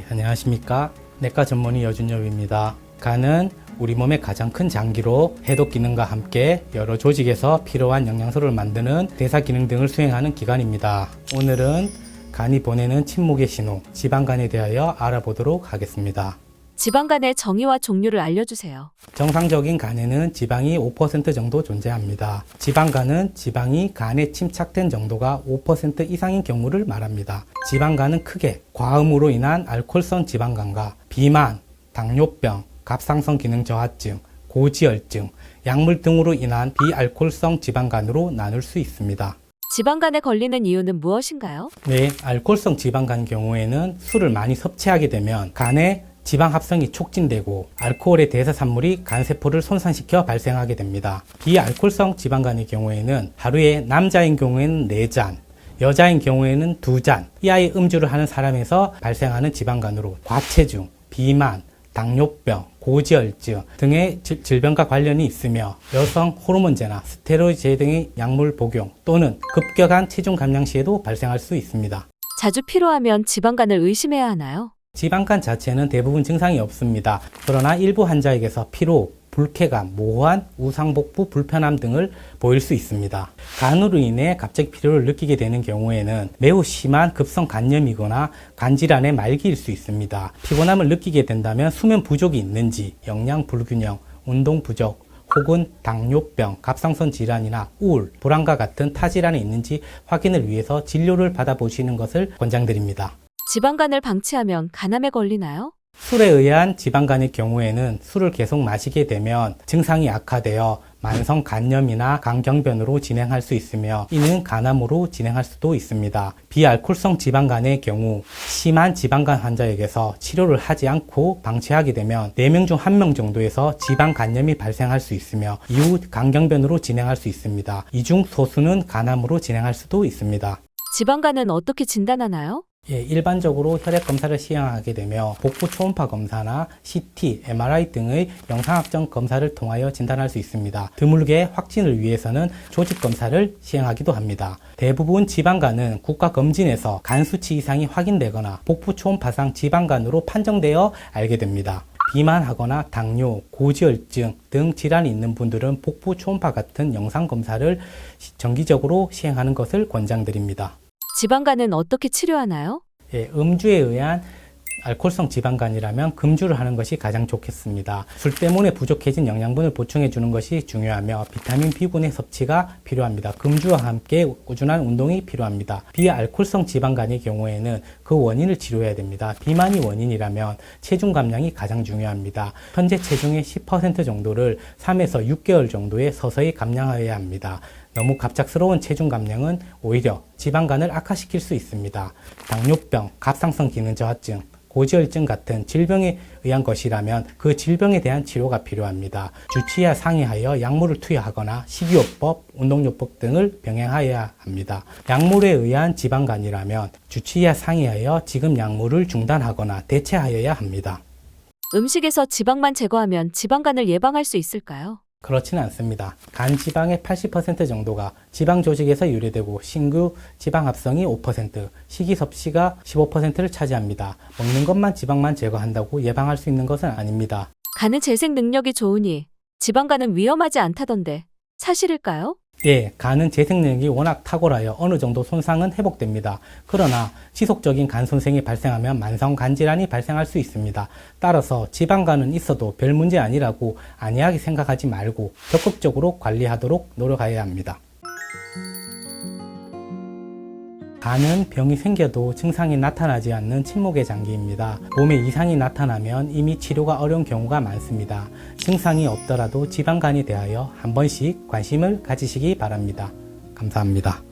안녕하십니까. 내과 전문의 여준엽입니다. 간은 우리 몸의 가장 큰 장기로 해독 기능과 함께 여러 조직에서 필요한 영양소를 만드는 대사 기능 등을 수행하는 기관입니다. 오늘은 간이 보내는 침묵의 신호, 지방간에 대하여 알아보도록 하겠습니다. 지방간의 정의와 종류를 알려주세요. 정상적인 간에는 지방이 5% 정도 존재합니다. 지방간은 지방이 간에 침착된 정도가 5% 이상인 경우를 말합니다. 지방간은 크게 과음으로 인한 알코올성 지방간과 비만, 당뇨병, 갑상선 기능 저하증, 고지혈증, 약물 등으로 인한 비알코올성 지방간으로 나눌 수 있습니다. 지방간에 걸리는 이유는 무엇인가요? 네, 알코올성 지방간 경우에는 술을 많이 섭취하게 되면 간에 지방 합성이 촉진되고 알코올의 대사산물이 간세포를 손상시켜 발생하게 됩니다. 비알코올성 지방간의 경우에는 하루에 남자인 경우에는 4잔, 여자인 경우에는 2잔 이하의 음주를 하는 사람에서 발생하는 지방간으로 과체중, 비만, 당뇨병, 고지혈증 등의 질병과 관련이 있으며 여성 호르몬제나 스테로이드 제 등의 약물 복용 또는 급격한 체중 감량 시에도 발생할 수 있습니다. 자주 피로하면 지방간을 의심해야 하나요? 지방간 자체는 대부분 증상이 없습니다. 그러나 일부 환자에게서 피로, 불쾌감, 모호한 우상복부 불편함 등을 보일 수 있습니다. 간으로 인해 갑자기 피로를 느끼게 되는 경우에는 매우 심한 급성 간염이거나 간질환의 말기일 수 있습니다. 피곤함을 느끼게 된다면 수면 부족이 있는지, 영양 불균형, 운동 부족, 혹은 당뇨병, 갑상선 질환이나 우울, 불안과 같은 타질환이 있는지 확인을 위해서 진료를 받아보시는 것을 권장드립니다. 지방간을 방치하면 간암에 걸리나요? 술에 의한 지방간의 경우에는 술을 계속 마시게 되면 증상이 악화되어 만성 간염이나 간경변으로 진행할 수 있으며 이는 간암으로 진행할 수도 있습니다. 비알코올성 지방간의 경우 심한 지방간 환자에게서 치료를 하지 않고 방치하게 되면 4명 중 1명 정도에서 지방간염이 발생할 수 있으며 이후 간경변으로 진행할 수 있습니다. 이 중 소수는 간암으로 진행할 수도 있습니다. 지방간은 어떻게 진단하나요? 일반적으로 혈액 검사를 시행하게 되며 복부 초음파 검사나 CT, MRI 등의 영상학적 검사를 통하여 진단할 수 있습니다. 드물게 확진을 위해서는 조직 검사를 시행하기도 합니다. 대부분 지방간은 국가검진에서 간 수치 이상이 확인되거나 복부 초음파상 지방간으로 판정되어 알게 됩니다. 비만하거나 당뇨, 고지혈증 등 질환이 있는 분들은 복부 초음파 같은 영상 검사를 정기적으로 시행하는 것을 권장드립니다. 지방간은 어떻게 치료하나요? 음주에 의한 알코올성 지방간이라면 금주를 하는 것이 가장 좋겠습니다. 술 때문에 부족해진 영양분을 보충해 주는 것이 중요하며 비타민 B군의 섭취가 필요합니다. 금주와 함께 꾸준한 운동이 필요합니다. 비알코올성 지방간의 경우에는 그 원인을 치료해야 됩니다. 비만이 원인이라면 체중 감량이 가장 중요합니다. 현재 체중의 10% 정도를 3에서 6개월 정도에 서서히 감량하여야 합니다. 너무 갑작스러운 체중 감량은 오히려 지방간을 악화시킬 수 있습니다. 당뇨병, 갑상선 기능 저하증, 고지혈증 같은 질병에 의한 것이라면 그 질병에 대한 치료가 필요합니다. 주치의와 상의하여 약물을 투여하거나 식이요법, 운동요법 등을 병행하여야 합니다. 약물에 의한 지방간이라면 주치의와 상의하여 지금 약물을 중단하거나 대체하여야 합니다. 음식에서 지방만 제거하면 지방간을 예방할 수 있을까요? 그렇지는 않습니다. 간 지방의 80% 정도가 지방 조직에서 유래되고 신규 지방 합성이 5%, 식이 섭취가 15%를 차지합니다. 먹는 것만 지방만 제거한다고 예방할 수 있는 것은 아닙니다. 간은 재생 능력이 좋으니 지방간은 위험하지 않다던데 사실일까요? 간은 재생 능력이 워낙 탁월하여 어느 정도 손상은 회복됩니다. 그러나 지속적인 간 손상이 발생하면 만성 간 질환이 발생할 수 있습니다. 따라서 지방간은 있어도 별 문제 아니라고 안이하게 생각하지 말고 적극적으로 관리하도록 노력해야 합니다. 간은 병이 생겨도 증상이 나타나지 않는 침묵의 장기입니다. 몸에 이상이 나타나면 이미 치료가 어려운 경우가 많습니다. 증상이 없더라도 지방간에 대하여 한 번씩 관심을 가지시기 바랍니다. 감사합니다.